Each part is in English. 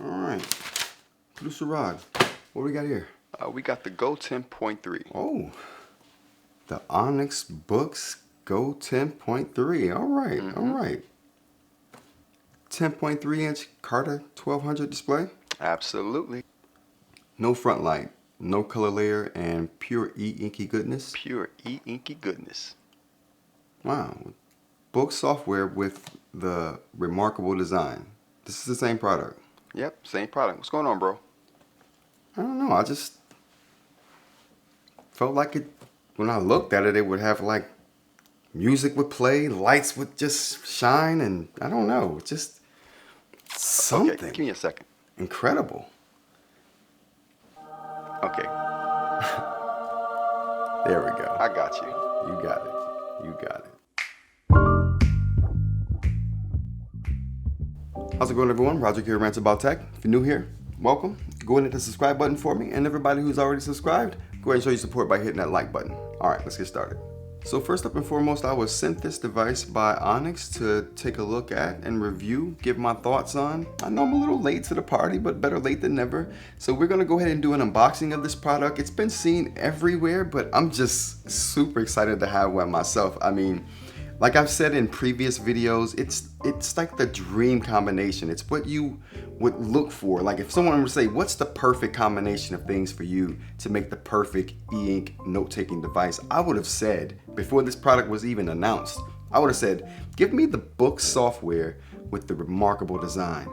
All right. Producer Rod, what do we got here? We got the Go 10.3. Oh, the Onyx Boox Go 10.3. All right, all right. 10.3 inch Carta 1200 display. Absolutely. No front light, no color layer, and pure eInky goodness. Pure eInky goodness. Wow. Book software with the remarkable design. This is the same product. Yep, same product. What's going on, bro? I don't know. I just felt like it, when I looked at it, it would have like music would play, lights would just shine, and I don't know, just something. Okay, give me a second. Incredible. Okay. There we go. I got you. You got it. You got it. How's it going, everyone? Roger here, Rants About Tech. If you're new here, welcome. Go ahead and hit the subscribe button for me, and everybody who's already subscribed, go ahead and show your support by hitting that like button. All right, let's get started. So first up and foremost, I was sent this device by Onyx to take a look at and review, give my thoughts on. I know I'm a little late to the party, but better late than never. So we're gonna go ahead and do an unboxing of this product. It's been seen everywhere, but I'm just super excited to have one myself. I mean, like I've said in previous videos, it's like the dream combination. It's what you would look for. Like if someone were to say, what's the perfect combination of things for you to make the perfect eInk note-taking device? I would have said, before this product was even announced, I would have said, give me the book software with the remarkable design.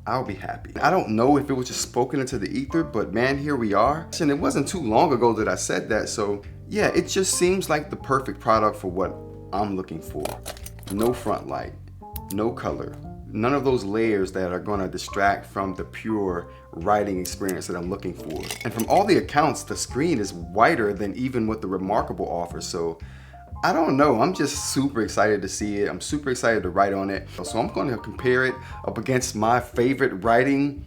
I'll be happy. I don't know if it was just spoken into the ether, but man, here we are. And it wasn't too long ago that I said that, so yeah, it just seems like the perfect product for what I'm looking for. No front light, no color, none of those layers that are gonna distract from the pure writing experience that I'm looking for. And from all the accounts, the screen is wider than even what the Remarkable offers. So I don't know, I'm just super excited to see it. I'm super excited to write on it. So I'm gonna compare it up against my favorite writing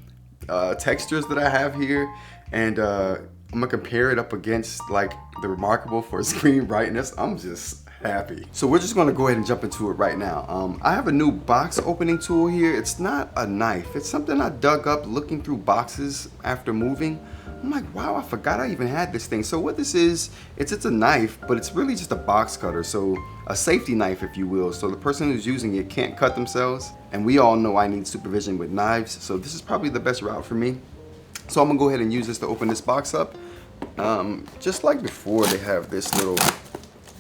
textures that I have here. And I'm gonna compare it up against like the Remarkable for screen brightness. I'm just happy. So we're just gonna go ahead and jump into it right now. I have a new box opening tool here. It's not a knife. It's something I dug up looking through boxes after moving. I'm like, wow, I forgot I even had this thing. So what this is, it's a knife, but it's really just a box cutter. So a safety knife, if you will. So the person who's using it can't cut themselves. And we all know I need supervision with knives. So this is probably the best route for me. So I'm gonna go ahead and use this to open this box up. Just like before, they have this little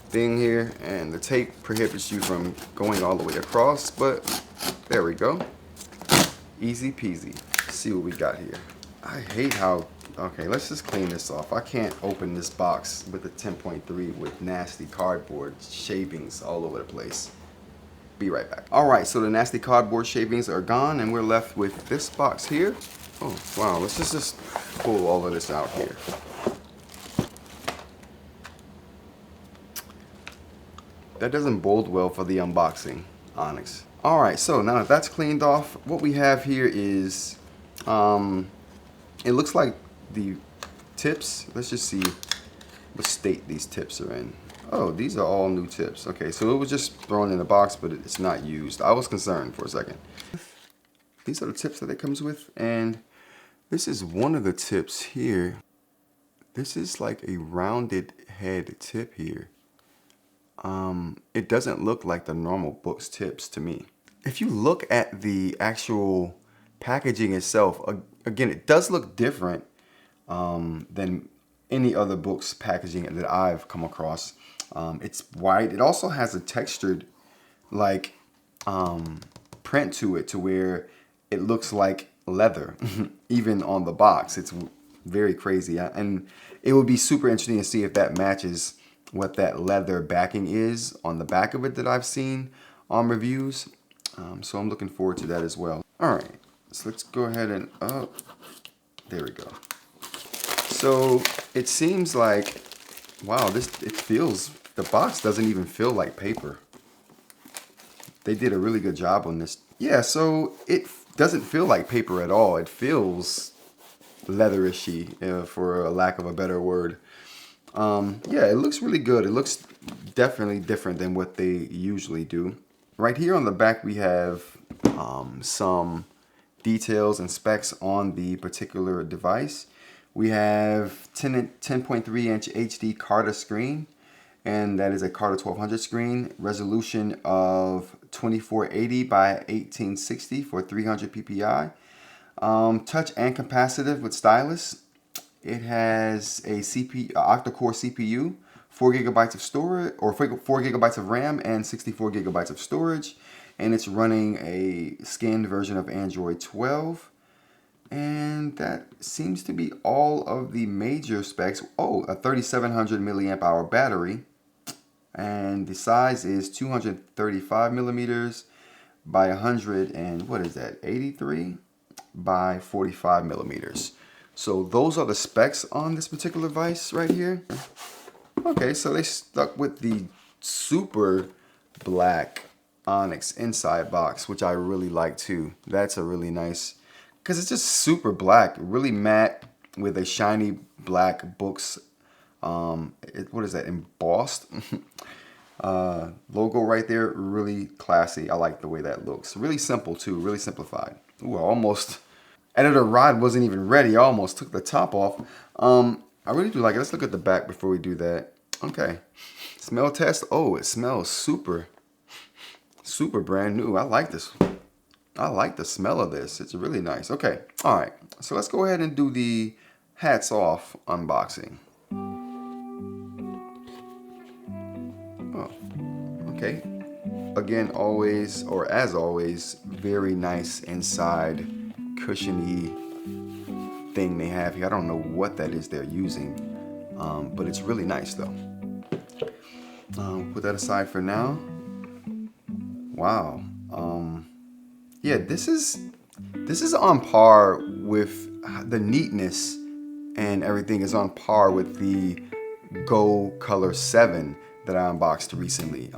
thing here, and the tape prohibits you from going all the way across, but there we go. Easy peasy. Let's see what we got here. I hate how, okay, let's just clean this off. I can't open this box with a 10.3 with nasty cardboard shavings all over the place. Be right back. All right, so the nasty cardboard shavings are gone, and we're left with this box here. Oh, wow, let's just pull all of this out here. That doesn't bode well for the unboxing, Onyx. All right, so now that that's cleaned off, what we have here is, it looks like the tips. Let's just see what state these tips are in. Oh, these are all new tips. Okay, so it was just thrown in the box, but it's not used. I was concerned for a second. These are the tips that it comes with, and this is one of the tips here. This is like a rounded head tip here. It doesn't look like the normal books tips to me. If you look at the actual packaging itself, again, it does look different than any other books packaging that I've come across. It's white. It also has a textured like print to it, to where it looks like leather even on the box. It's very crazy, and it would be super interesting to see if that matches what that leather backing is on the back of it that I've seen on reviews. So I'm looking forward to that as well. All right, so let's go ahead and, oh, there we go. So it seems like, wow, it feels, the box doesn't even feel like paper. They did a really good job on this. Yeah, so it doesn't feel like paper at all. It feels leatherishy, for a lack of a better word. Yeah, it looks really good. It looks definitely different than what they usually do. Right here on the back, we have some details and specs on the particular device. We have 10.3-inch HD Carta screen, and that is a Carta 1200 screen, resolution of 2480 by 1860 for 300 ppi. Touch and capacitive with stylus. It has a octa-core CPU, 4 gigabytes of storage, or 4 gigabytes of RAM, and 64 gigabytes of storage. And it's running a skinned version of Android 12. And that seems to be all of the major specs. Oh, a 3700 milliamp hour battery. And the size is 235 millimeters by 100 and what is that, 83 by 45 millimeters. So those are the specs on this particular device right here. Okay, so they stuck with the super black Onyx inside box, which I really like too. That's a really nice, because it's just super black, really matte with a shiny black books. What is that, embossed logo right there. Really classy. I like the way that looks. Really simple too, really simplified. Ooh, I almost, editor rod wasn't even ready. I almost took the top off. I really do like it. Let's look at the back before we do that. Okay, smell test. Oh, it smells super brand new. I like this. I like the smell of this. It's really nice. Okay, all right. So let's go ahead and do the hats off unboxing. Oh, okay. Again, always, or as always, very nice inside cushiony thing they have here. I don't know what that is they're using, but it's really nice though. Put that aside for now. Wow. Yeah, this is on par with the neatness, and everything is on par with the Go Color 7 that I unboxed recently.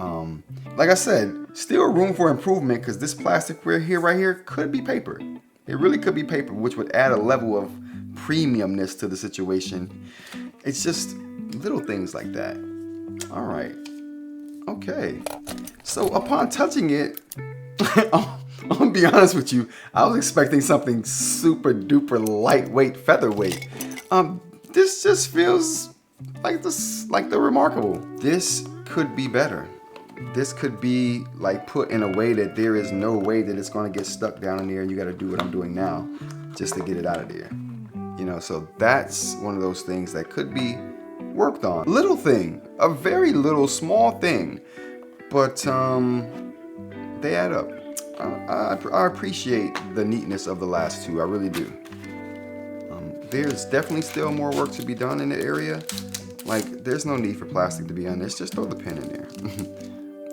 Like I said, still room for improvement, because this plastic right here could be paper. It really could be paper, which would add a level of premiumness to the situation. It's just little things like that. All right. Okay. So upon touching it, I'm gonna be honest with you, I was expecting something super duper lightweight, featherweight. This just feels like the Remarkable. This could be better. This could be like put in a way that there is no way that it's gonna get stuck down in there, and you gotta do what I'm doing now just to get it out of there. You know, so that's one of those things that could be worked on. Little thing, a very little small thing, but they add up. I appreciate the neatness of the last two, I really do. There's definitely still more work to be done in the area. Like, there's no need for plastic to be on this. Just throw the pen in there.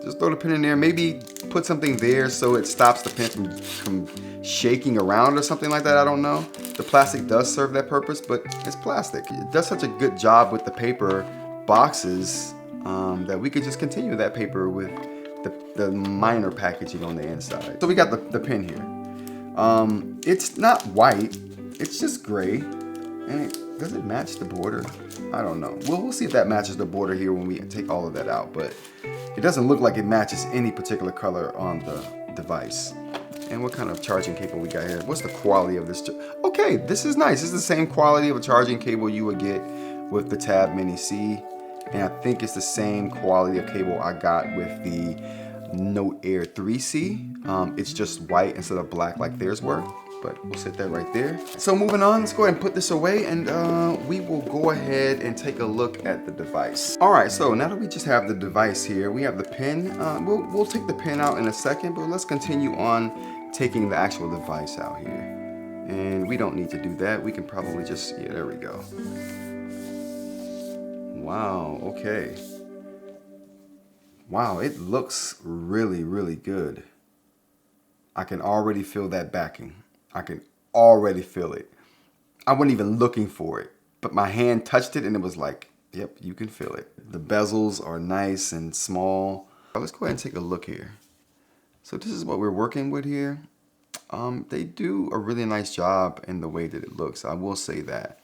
Just throw the pen in there. Maybe put something there so it stops the pen from shaking around or something like that. I don't know. The plastic does serve that purpose, but it's plastic. It does such a good job with the paper boxes that we could just continue that paper with the minor packaging on the inside. So we got the pen here. It's not white. It's just gray. And does it match the border? I don't know. We'll see if that matches the border here when we take all of that out, but it doesn't look like it matches any particular color on the device. And what kind of charging cable we got here? What's the quality of this? Okay, this is nice. This is the same quality of a charging cable you would get with the Tab Mini C. And I think it's the same quality of cable I got with the Note Air 3C. It's just white instead of black like theirs were. But we'll set that right there. So moving on, let's go ahead and put this away, and we will go ahead and take a look at the device. All right, so now that we just have the device here, we have the pen. We'll take the pen out in a second, but let's continue on taking the actual device out here. And we don't need to do that. We can probably just, yeah, there we go. Wow, okay. Wow, it looks really, really good. I can already feel that backing. I can already feel it. I wasn't even looking for it, but my hand touched it and it was like, yep, you can feel it. The bezels are nice and small. Let's go ahead and take a look here. So this is what we're working with here. They do a really nice job in the way that it looks. I will say that.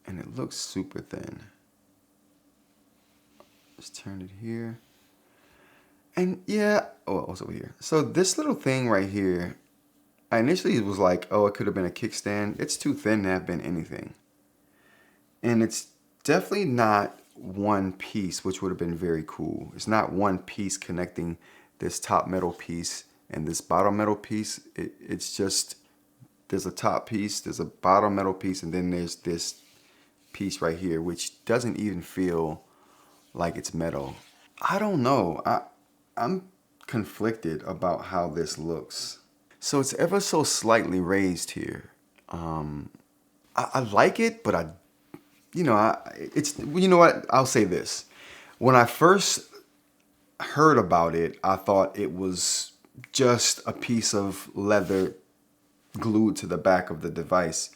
And it looks super thin. Let's turn it here. And yeah, oh, what's over here? So this little thing right here, I initially was like, oh, it could have been a kickstand. It's too thin to have been anything. And it's definitely not one piece, which would have been very cool. It's not one piece connecting this top metal piece and this bottom metal piece. It's just, there's a top piece, there's a bottom metal piece, and then there's this piece right here, which doesn't even feel like it's metal. I don't know. I'm conflicted about how this looks. So it's ever so slightly raised here. I like it, but you know what? I'll say this. When I first heard about it, I thought it was just a piece of leather glued to the back of the device.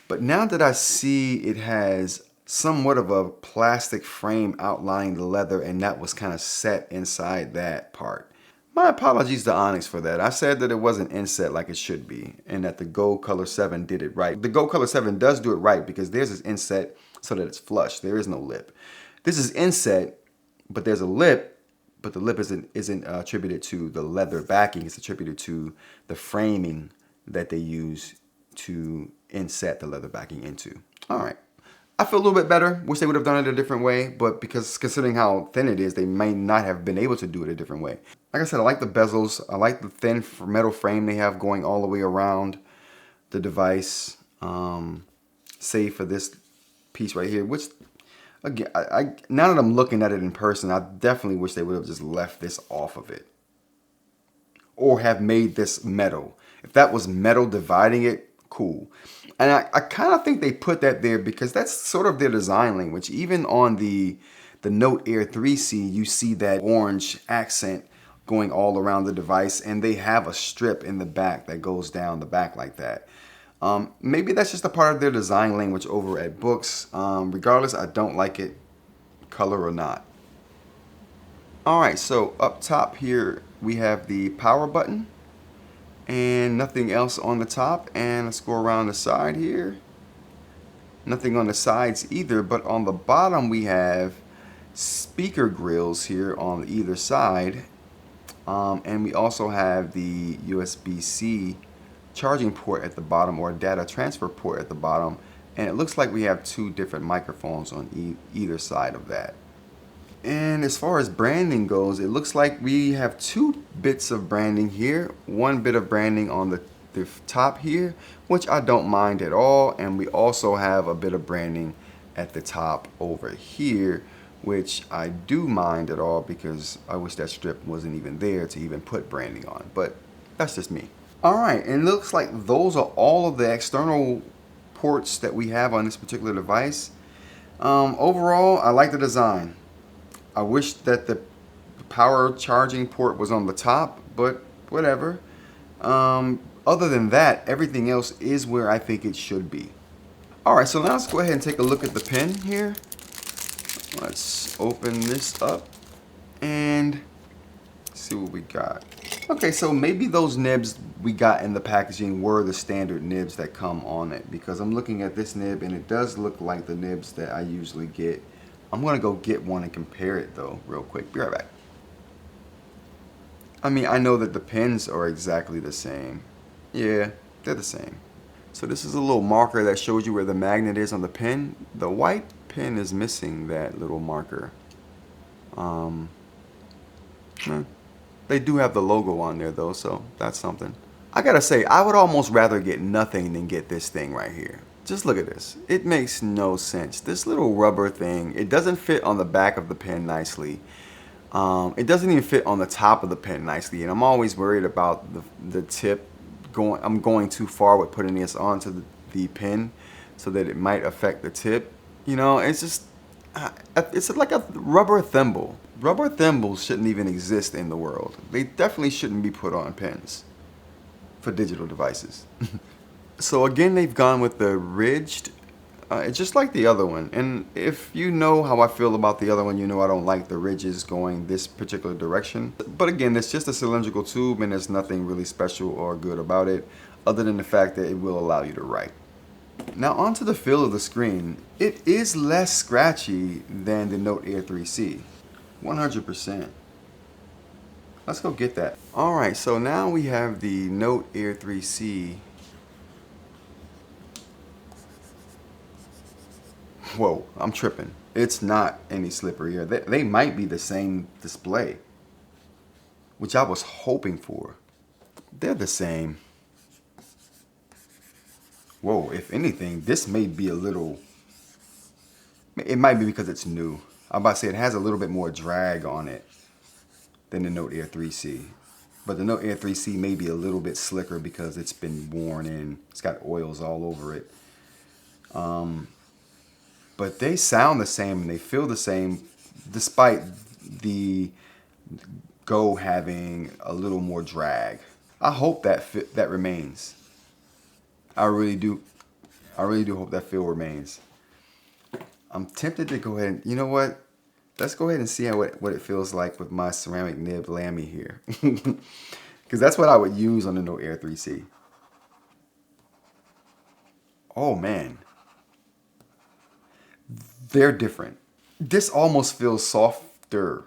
But now that I see it has somewhat of a plastic frame outlining the leather, and that was kind of set inside that part. My apologies to Onyx for that. I said that it wasn't inset like it should be, and that the Go Color 7 did it right. The Go Color 7 does do it right because theirs is inset so that it's flush. There is no lip. This is inset, but there's a lip, but the lip isn't attributed to the leather backing. It's attributed to the framing that they use to inset the leather backing into. All right. I feel a little bit better. Wish they would have done it a different way, but because considering how thin it is, they may not have been able to do it a different way. Like I said, I like the bezels. I like the thin metal frame they have going all the way around the device, save for this piece right here, which, again, now that I'm looking at it in person, I definitely wish they would have just left this off of it. Or have made this metal. If that was metal dividing it, cool. And I kind of think they put that there because that's sort of their design language. Even on the Note Air 3C, you see that orange accent going all around the device, and they have a strip in the back that goes down the back like that. Maybe that's just a part of their design language over at Boox. Regardless, I don't like it, color or not. All right, so up top here, we have the power button. And nothing else on the top. And let's go around the side here. Nothing on the sides either, but on the bottom we have speaker grills here on either side. And we also have the USB-C charging port at the bottom, or data transfer port at the bottom. And it looks like we have two different microphones on either side of that. And as far as branding goes, it looks like we have two bits of branding here. One bit of branding on the top here, which I don't mind at all. And we also have a bit of branding at the top over here, which I do mind at all because I wish that strip wasn't even there to even put branding on. But that's just me. All right, and it looks like those are all of the external ports that we have on this particular device. Overall, I like the design. I wish that the power charging port was on the top, but whatever. Other than that, everything else is where I think it should be. All right, so now let's go ahead and take a look at the pen here. Let's open this up and see what we got. Okay, so maybe those nibs we got in the packaging were the standard nibs that come on it, because I'm looking at this nib and it does look like the nibs that I usually get. I'm gonna go get one and compare it though, real quick. Be right back. I mean, I know that the pens are exactly the same. Yeah, they're the same. So this is a little marker that shows you where the magnet is on the pen. The white pen is missing that little marker. They do have the logo on there though, so that's something. I gotta say, I would almost rather get nothing than get this thing right here. Just look at this. It makes no sense. This little rubber thing, it doesn't fit on the back of the pen nicely. It doesn't even fit on the top of the pen nicely, and I'm always worried about the tip. I'm going too far with putting this onto the pen so that it might affect the tip. You know, it's just, it's like a rubber thimble. Rubber thimbles shouldn't even exist in the world. They definitely shouldn't be put on pens for digital devices. So again, they've gone with the ridged. It's just like the other one. And if you know how I feel about the other one, you know I don't like the ridges going this particular direction. But again, it's just a cylindrical tube and there's nothing really special or good about it other than the fact that it will allow you to write. Now onto the feel of the screen. It is less scratchy than the Note Air 3C. 100%. Let's go get that. All right, so now we have the Note Air 3C. Whoa, I'm tripping. It's not any slipperier. They might be the same display, which I was hoping for. They're the same. Whoa, if anything, this may be a little, it might be because it's new. I'm about to say it has a little bit more drag on it than the Note Air 3C. But the Note Air 3C may be a little bit slicker because it's been worn in. It's got oils all over it. But they sound the same and they feel the same despite the Go having a little more drag. I hope that remains. I really do hope that feel remains. I'm tempted to go ahead and, you know what? Let's go ahead and see what it feels like with my ceramic nib lamy here. Because that's what I would use on the Note Air 3C. Oh man. They're different. This almost feels softer.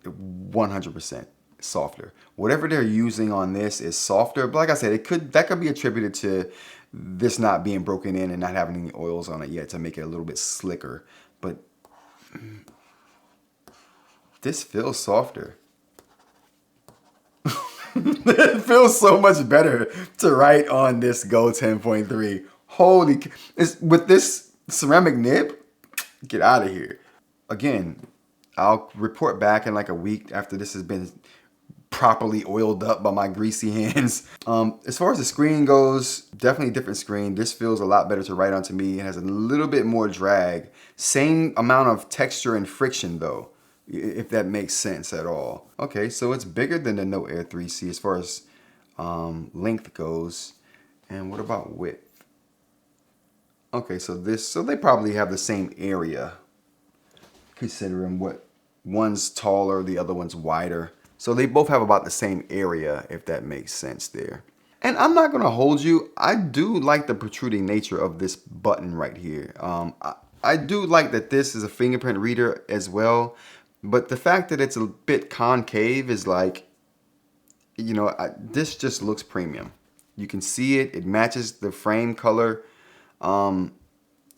100% softer. Whatever they're using on this is softer. But like I said, that could be attributed to this not being broken in and not having any oils on it yet to make it a little bit slicker. But this feels softer. It feels so much better to write on this Go 10.3. Holy, with this ceramic nib, get out of here. Again, I'll report back in like a week after this has been properly oiled up by my greasy hands. As far as the screen goes, definitely a different screen. This feels a lot better to write on to me. It has a little bit more drag. Same amount of texture and friction though, if that makes sense at all. Okay, so it's bigger than the Note Air 3C as far as length goes. And what about width? Okay, so they probably have the same area, considering what one's taller, the other one's wider. So they both have about the same area, if that makes sense there. And I'm not gonna hold you, I do like the protruding nature of this button right here. I do like that this is a fingerprint reader as well, but the fact that it's a bit concave is like, you know, this just looks premium. You can see it, it matches the frame color.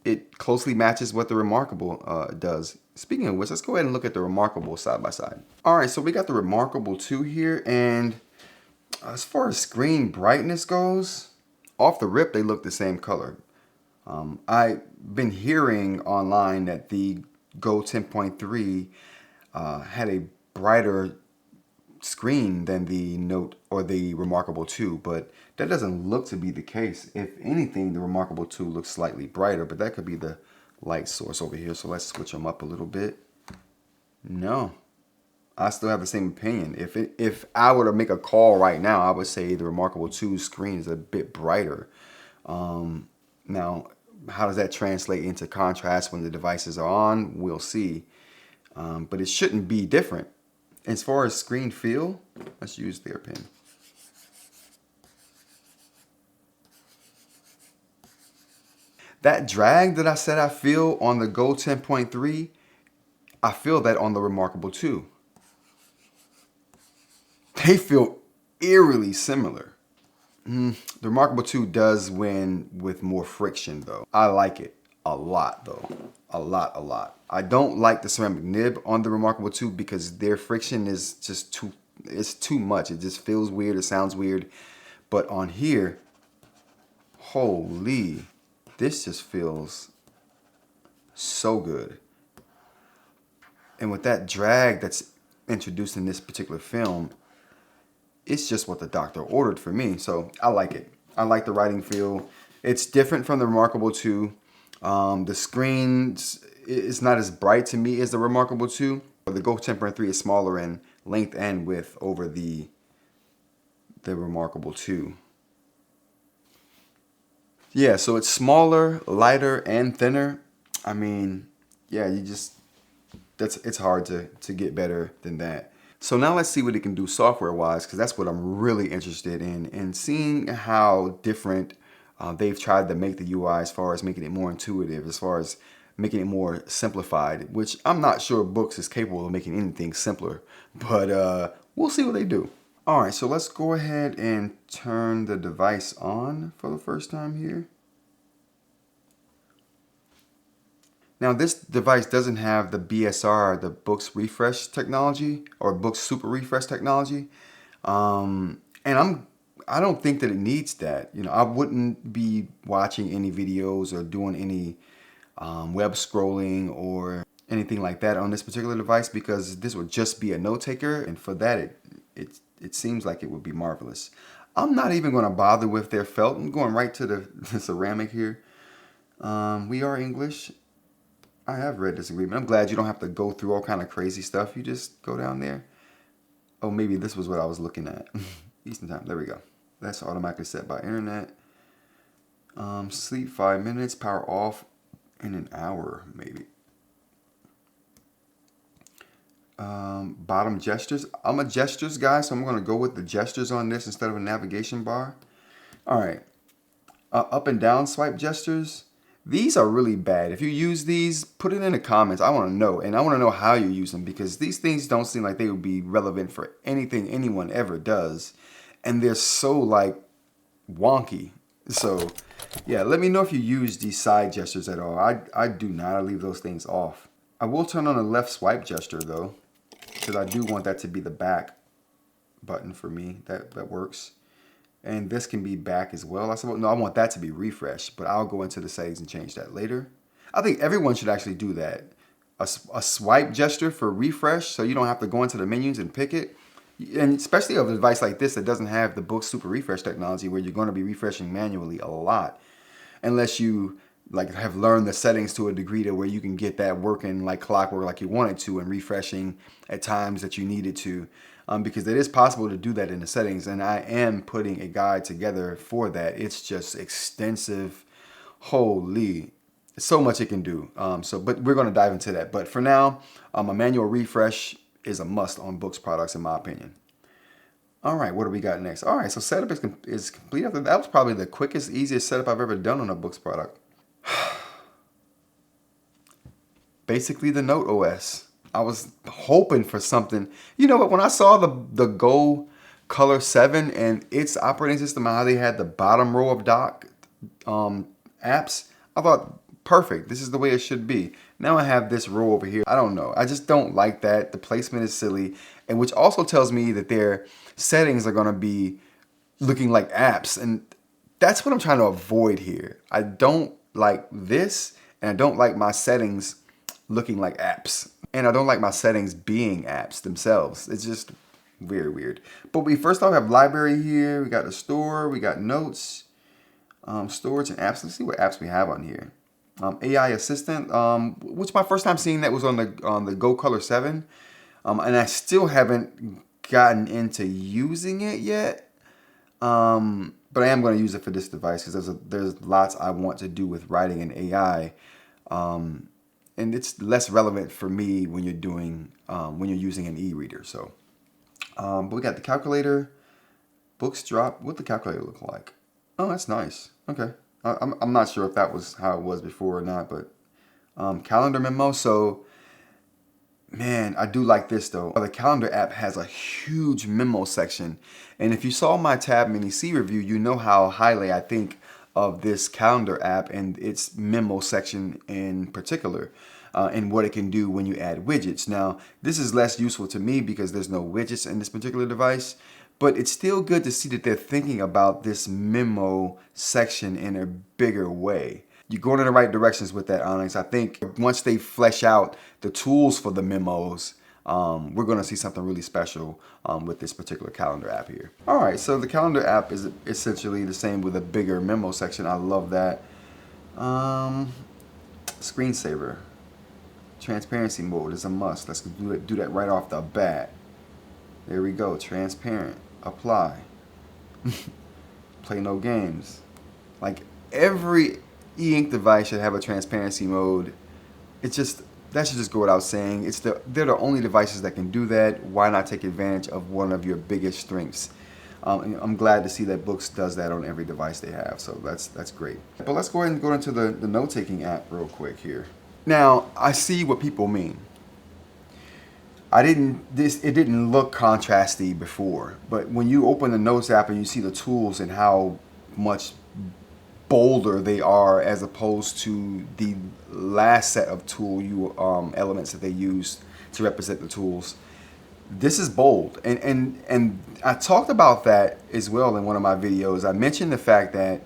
It closely matches what the Remarkable does. Speaking of which, let's go ahead and look at the Remarkable side by side. All right, so we got the Remarkable 2 here, and as far as screen brightness goes, off the rip, they look the same color. I've been hearing online that the Go 10.3 had a brighter screen than the Note or the Remarkable 2, but that doesn't look to be the case. If anything, the Remarkable 2 looks slightly brighter, but that could be the light source over here. So let's switch them up a little bit. No, I still have the same opinion. If I were to make a call right now, I would say the Remarkable 2 screen is a bit brighter. Now, how does that translate into contrast when the devices are on? We'll see. But it shouldn't be different. As far as screen feel, let's use their pen. That drag that I said I feel on the Go 10.3, I feel that on the Remarkable 2. They feel eerily similar. The Remarkable 2 does win with more friction though. I like it a lot though. A lot. I don't like the ceramic nib on the Remarkable 2 because their friction is just too much. It just feels weird, it sounds weird. But on here, holy, this just feels so good. And with that drag that's introduced in this particular film, it's just what the doctor ordered for me. So I like it. I like the writing feel. It's different from the Remarkable 2. The screen is not as bright to me as the Remarkable 2. The Go 10.3 is smaller in length and width over the Remarkable 2. Yeah, so it's smaller, lighter, and thinner. I mean, yeah, it's hard to get better than that. So now let's see what it can do software-wise, because that's what I'm really interested in, and seeing how different they've tried to make the UI as far as making it more intuitive, as far as making it more simplified, which I'm not sure Boox is capable of making anything simpler, but we'll see what they do. All right, so let's go ahead and turn the device on for the first time here. Now this device doesn't have the BSR, the Boox refresh technology, or Boox super refresh technology. And I don't think that it needs that. You know, I wouldn't be watching any videos or doing any web scrolling or anything like that on this particular device, because this would just be a note taker, and for that it seems like it would be marvelous. I'm not even going to bother with their felt. I'm going right to the ceramic here. We are English. I have read this agreement. I'm glad you don't have to go through all kind of crazy stuff. You just go down there. Oh, maybe this was what I was looking at. Eastern time. There we go. That's automatically set by internet. Sleep 5 minutes. Power off in an hour, maybe. Bottom gestures. I'm a gestures guy, so I'm going to go with the gestures on this instead of a navigation bar. All right. Up and down swipe gestures. These are really bad. If you use these, put it in the comments. I want to know, and I want to know how you use them, because these things don't seem like they would be relevant for anything anyone ever does, and they're so like wonky. So yeah, let me know if you use these side gestures at all. I do not. I leave those things off. I will turn on the left swipe gesture though, because I do want that to be the back button for me. That works. And this can be back as well, I suppose. No, I want that to be refresh, but I'll go into the settings and change that later. I think everyone should actually do that. A swipe gesture for refresh, so you don't have to go into the menus and pick it. And especially of a device like this that doesn't have the Boox super refresh technology, where you're going to be refreshing manually a lot. Unless you like have learned the settings to a degree to where you can get that working like clockwork like you want it to, and refreshing at times that you need it to. Because it is possible to do that in the settings, and I am putting a guide together for that. It's just extensive. Holy, so much it can do. But we're going to dive into that. But for now, a manual refresh is a must on Boox products, in my opinion. All right, what do we got next? All right, so setup is complete. That was probably the quickest, easiest setup I've ever done on a Boox product. Basically, the Note OS. I was hoping for something. You know what? When I saw the Go Color 7 and its operating system, how they had the bottom row of dock apps, I thought, perfect. This is the way it should be. Now I have this row over here. I don't know. I just don't like that. The placement is silly, and which also tells me that their settings are going to be looking like apps, and that's what I'm trying to avoid here. I don't like this, and I don't like my settings looking like apps. And I don't like my settings being apps themselves. It's just weird. But we first off have library here. We got the store. We got notes, storage, and apps. Let's see what apps we have on here. AI assistant, which my first time seeing that was on the Go Color 7, and I still haven't gotten into using it yet. But I am going to use it for this device because there's lots I want to do with writing in AI. And it's less relevant for me when you're doing when you're using an eReader. So, but we got the calculator, books drop. What the calculator look like? Oh, that's nice. Okay, I'm not sure if that was how it was before or not, but calendar memo. So, man, I do like this though. The calendar app has a huge memo section, and if you saw my Tab Mini C review, you know how highly I think of this calendar app and its memo section in particular, and what it can do when you add widgets. Now, this is less useful to me because there's no widgets in this particular device, but it's still good to see that they're thinking about this memo section in a bigger way. You're going in the right directions with that, Onyx. I think once they flesh out the tools for the memos, we're going to see something really special with this particular calendar app here. All right, so the calendar app is essentially the same with a bigger memo section. I love that. Screensaver. Transparency mode is a must. Let's do that right off the bat. There we go. Transparent. Apply. Play no games. Like every eInk device should have a transparency mode. It's just, that should just go without saying. They're the only devices that can do that. Why not take advantage of one of your biggest strengths? I'm glad to see that Boox does that on every device they have. So that's great. But let's go ahead and go into the note-taking app real quick here. Now, I see what people mean. It didn't look contrasty before, but when you open the Notes app and you see the tools and how much bolder they are as opposed to the last set of elements that they used to represent the tools, this is bold. And I talked about that as well in one of my videos. I mentioned the fact that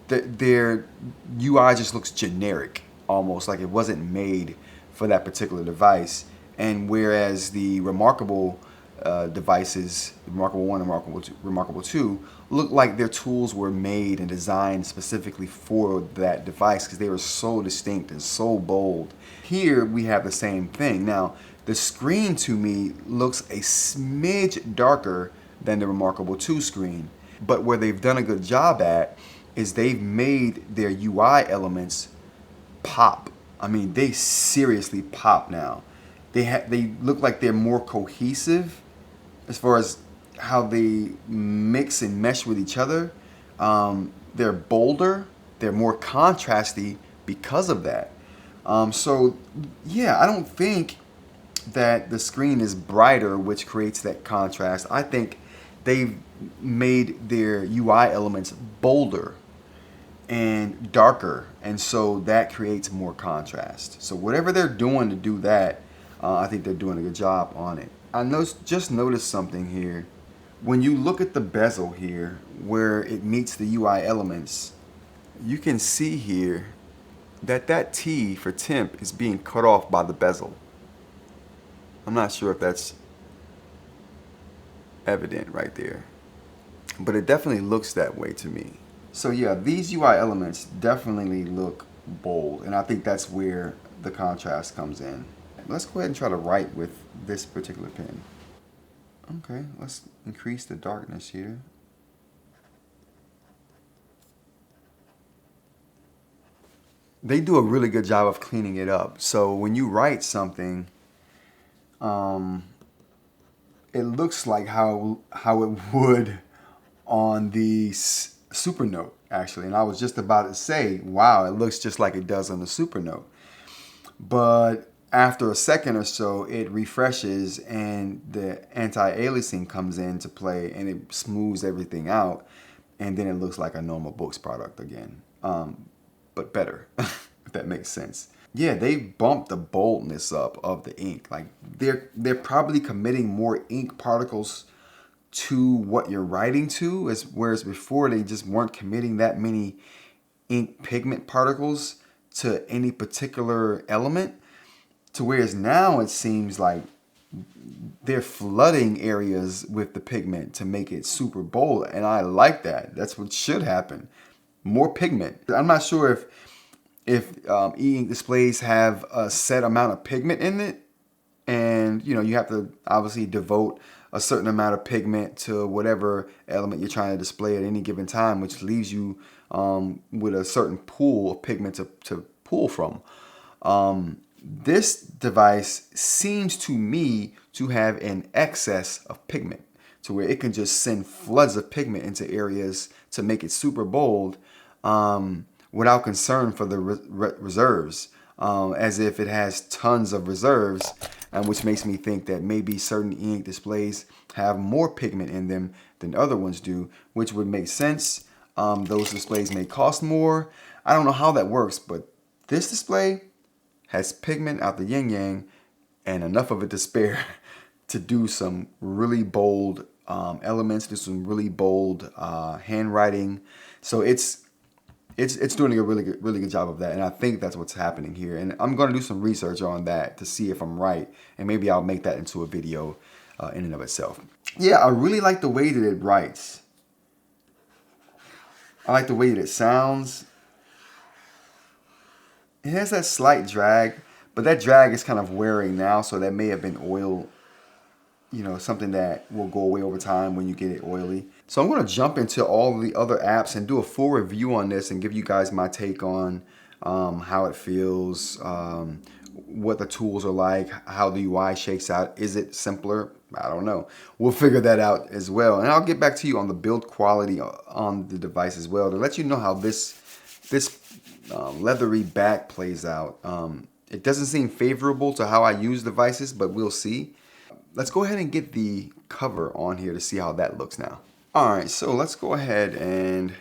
their UI just looks generic, almost like it wasn't made for that particular device. And whereas the Remarkable devices, the Remarkable 1 and Remarkable 2, look like their tools were made and designed specifically for that device because they were so distinct and so bold. Here we have the same thing. Now, the screen to me looks a smidge darker than the Remarkable 2 screen, but where they've done a good job at is they've made their UI elements pop. I mean, they seriously pop now. They look like they're more cohesive as far as how they mix and mesh with each other. They're bolder, they're more contrasty because of that. So yeah, I don't think that the screen is brighter, which creates that contrast. I think they've made their UI elements bolder and darker, and so that creates more contrast. So whatever they're doing to do that, I think they're doing a good job on it. Just noticed something here. When you look at the bezel here, where it meets the UI elements, you can see here that that T for temp is being cut off by the bezel. I'm not sure if that's evident right there, but it definitely looks that way to me. So yeah, these UI elements definitely look bold, and I think that's where the contrast comes in. Let's go ahead and try to write with this particular pen. Okay, let's increase the darkness here. They do a really good job of cleaning it up. So when you write something, it looks like how it would on the Supernote, actually. And I was just about to say, wow, it looks just like it does on the Supernote. But after a second or so, it refreshes and the anti-aliasing comes into play and it smooths everything out. And then it looks like a normal Boox product again, but better, if that makes sense. Yeah, they bumped the boldness up of the ink. Like they're probably committing more ink particles to what you're writing to, whereas before they just weren't committing that many ink pigment particles to any particular element, to whereas now it seems like they're flooding areas with the pigment to make it super bold, and I like that. That's what should happen. More pigment. I'm not sure if e-ink displays have a set amount of pigment in it, and you have to obviously devote a certain amount of pigment to whatever element you're trying to display at any given time, which leaves you with a certain pool of pigment to pull from. This device seems to me to have an excess of pigment to where it can just send floods of pigment into areas to make it super bold without concern for the reserves, as if it has tons of reserves, which makes me think that maybe certain e-ink displays have more pigment in them than other ones do, which would make sense. Those displays may cost more. I don't know how that works, but this display has pigment out the yin-yang and enough of it to spare to do some really bold elements, do some really bold handwriting. So it's doing a really good job of that, and I think that's what's happening here. And I'm going to do some research on that to see if I'm right, and maybe I'll make that into a video in and of itself. Yeah, I really like the way that it writes. I like the way that it sounds. It has that slight drag, but that drag is kind of wearing now, so that may have been oil, something that will go away over time when you get it oily. So I'm going to jump into all the other apps and do a full review on this and give you guys my take on how it feels, what the tools are like, how the UI shakes out. Is it simpler? I don't know. We'll figure that out as well. And I'll get back to you on the build quality on the device as well to let you know how this leathery back plays out. It doesn't seem favorable to how I use devices, but we'll see. Let's go ahead and get the cover on here to see how that looks now. All right, so let's go ahead and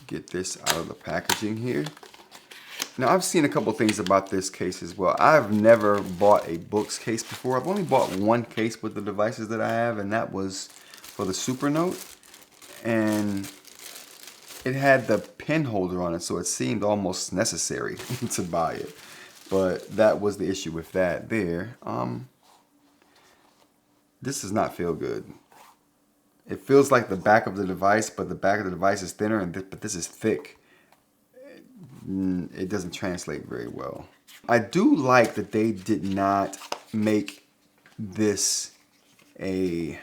get this out of the packaging here. Now, I've seen a couple things about this case as well. I've never bought a Boox case before. I've only bought one case with the devices that I have, and that was for the Supernote. And it had the pen holder on it, so it seemed almost necessary to buy it. But that was the issue with that there. This does not feel good. It feels like the back of the device, but the back of the device is thinner, but this is thick. It doesn't translate very well. I do like that they did not make this a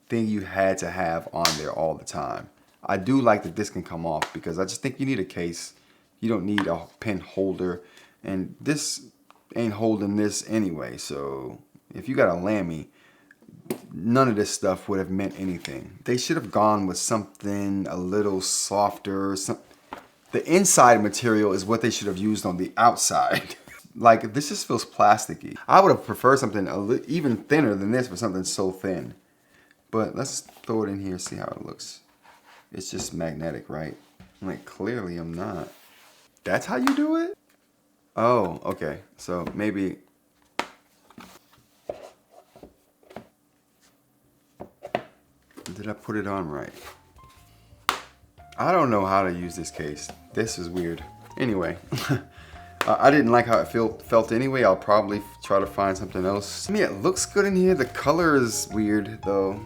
thing you had to have on there all the time. I do like that this can come off because I just think you need a case. You don't need a pen holder, and this ain't holding this anyway. So if you got a Lammy, none of this stuff would have meant anything. They should have gone with something a little softer. The inside material is what they should have used on the outside. Like, this just feels plasticky. I would have preferred something even thinner than this for something so thin. But let's throw it in here and see how it looks. It's just magnetic, right? Like, clearly I'm not. That's how you do it? Oh, okay. So maybe... Did I put it on right? I don't know how to use this case. This is weird. Anyway, I didn't like how it felt anyway. I'll probably try to find something else. I mean, it looks good in here. The color is weird though.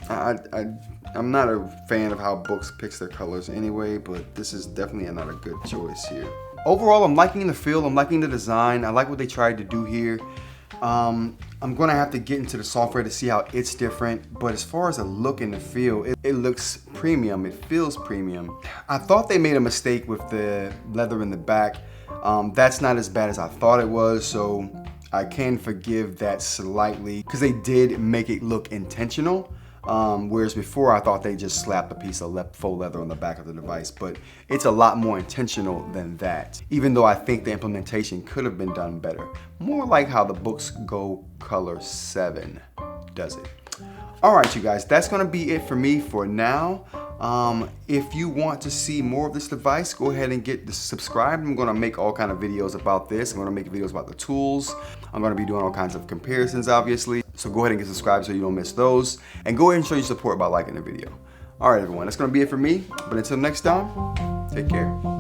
I'm not a fan of how Boox picks their colors anyway, but this is definitely not a good choice here. Overall, I'm liking the feel. I'm liking the design. I like what they tried to do here. I'm gonna have to get into the software to see how it's different, but as far as the look and the feel, it looks premium. It feels premium. I thought they made a mistake with the leather in the back. That's not as bad as I thought it was, so I can forgive that slightly because they did make it look intentional. Whereas before I thought they just slapped a piece of faux leather on the back of the device, but it's a lot more intentional than that. Even though I think the implementation could have been done better. More like how the Boox Go Color 7 does it. All right, you guys, that's gonna be it for me for now. If you want to see more of this device, go ahead and get subscribed. I'm gonna make all kind of videos about this. I'm gonna make videos about the tools. I'm gonna be doing all kinds of comparisons, obviously. So go ahead and get subscribed so you don't miss those. And go ahead and show your support by liking the video. All right, everyone, that's gonna be it for me. But until next time, take care.